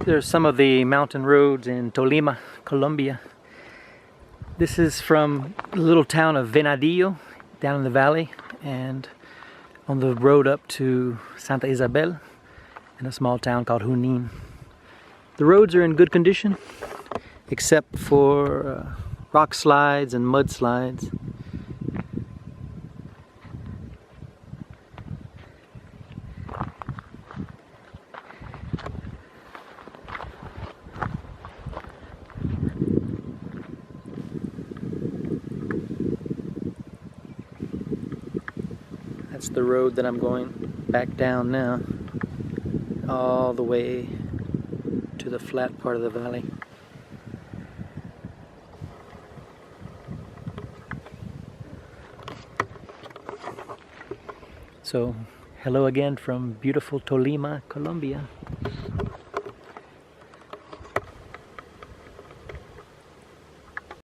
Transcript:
There's some of the mountain roads in Tolima, Colombia. This is from the little town of Venadillo down in the valley, and on the road up to Santa Isabel in a small town called Junin. The roads are in good condition except for rock slides and mudslides. That's the road that I'm going back down now, all the way to the flat part of the valley. So, hello again from beautiful Tolima, Colombia.